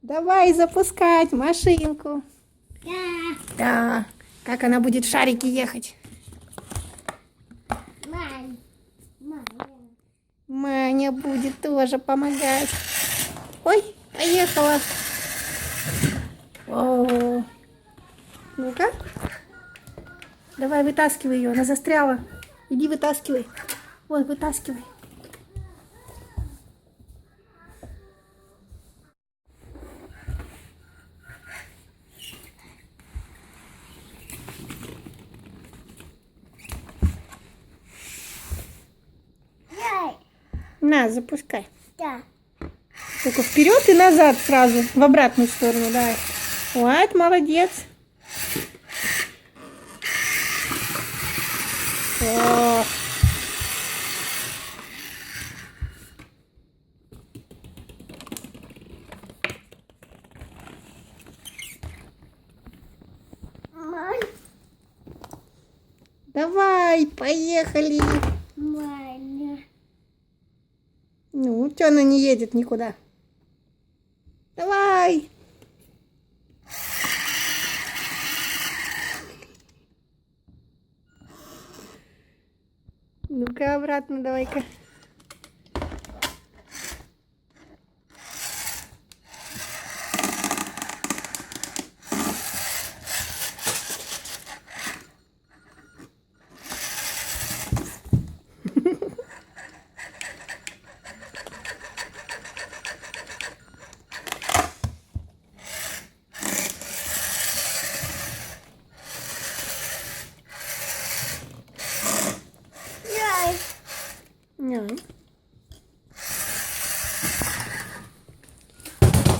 Давай запускать машинку. Да. Да. Как она будет в шарике ехать? Маня будет тоже помогать. Ой, поехала. О, ну-ка. Давай, вытаскивай ее. Она застряла. Иди вытаскивай. Вон, вытаскивай. На, запускай. Да. Только вперед и назад сразу, в обратную сторону, давай. Вот, молодец. О. Давай, поехали. Ну, что она не едет никуда? Давай. Ну-ка, обратно давай-ка.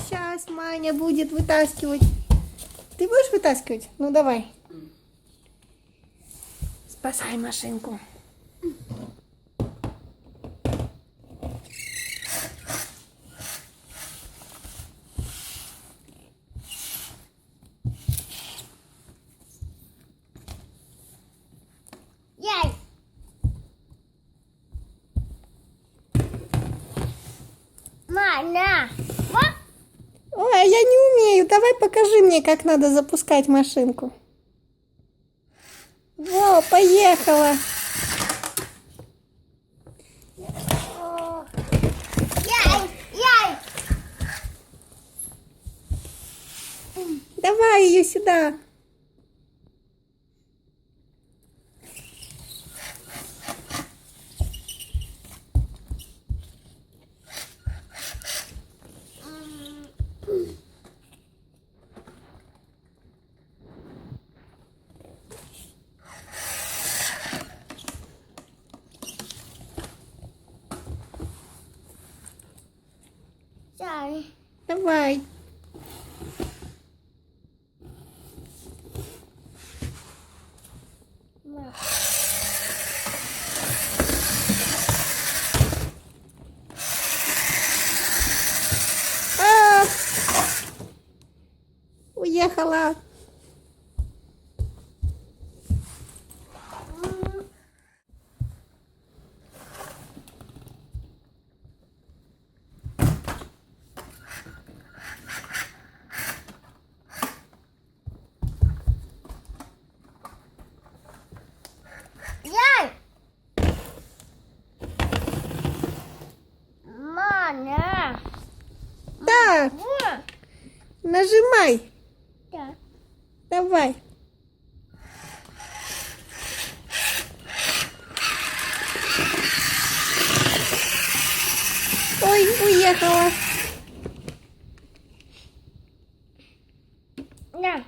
Сейчас Маня будет вытаскивать. Ты будешь вытаскивать? Ну давай. Спасай машинку. Маня. Ой, а я не умею. Давай покажи мне, как надо запускать машинку. Во, поехала. Давай ее сюда. Давай. А! Уехала. Маня. Да, нажимай. Да. Давай. Ой, уехала. Да.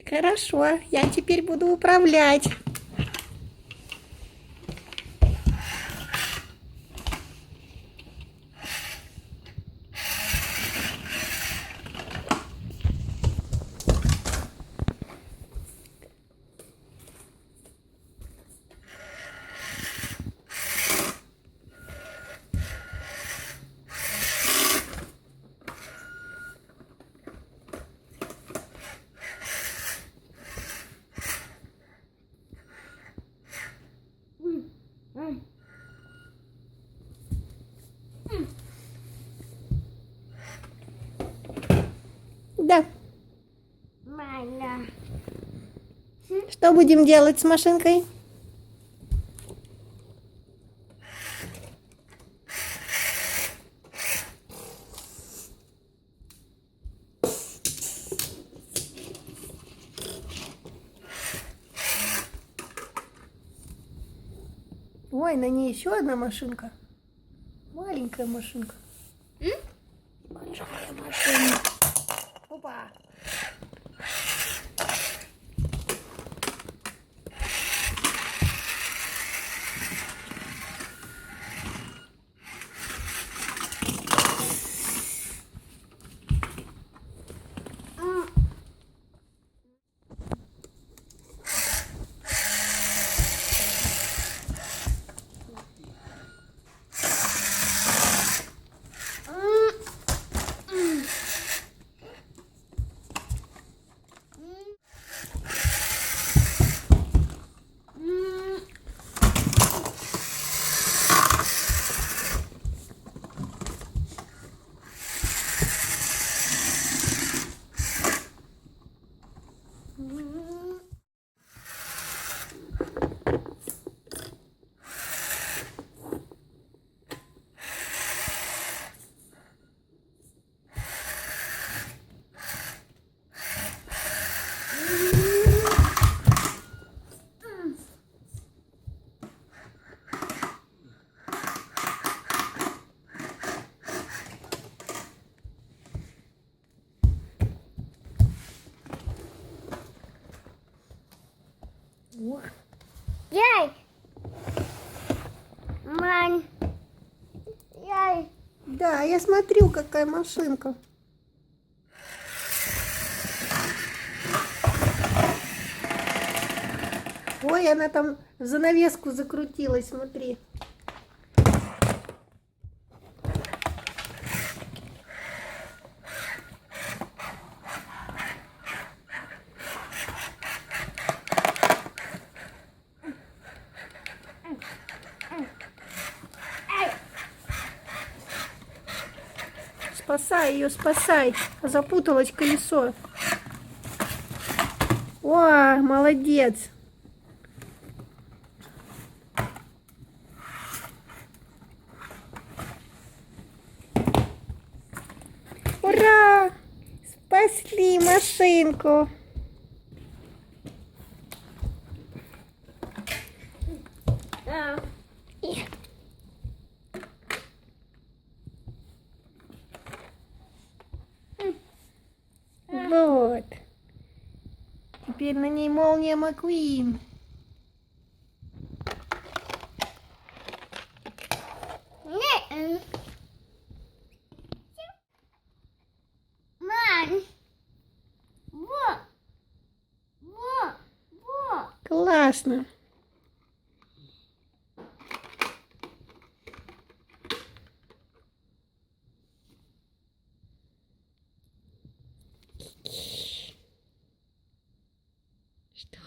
Хорошо, я теперь буду управлять. Да. Мама. Что будем делать с машинкой? Ой, на ней еще одна машинка. Маленькая машинка. Большая машина. Опа. Яй. Мам. Яй. Да, я смотрю, какая машинка. Ой, она там в занавеску закрутилась, смотри. Спасай ее, спасай. Запуталось колесо. О, молодец. Ура! Спасли машинку. Вот. Теперь на ней молния Маквин. Мам. Во. Во. Во. Классно. Что?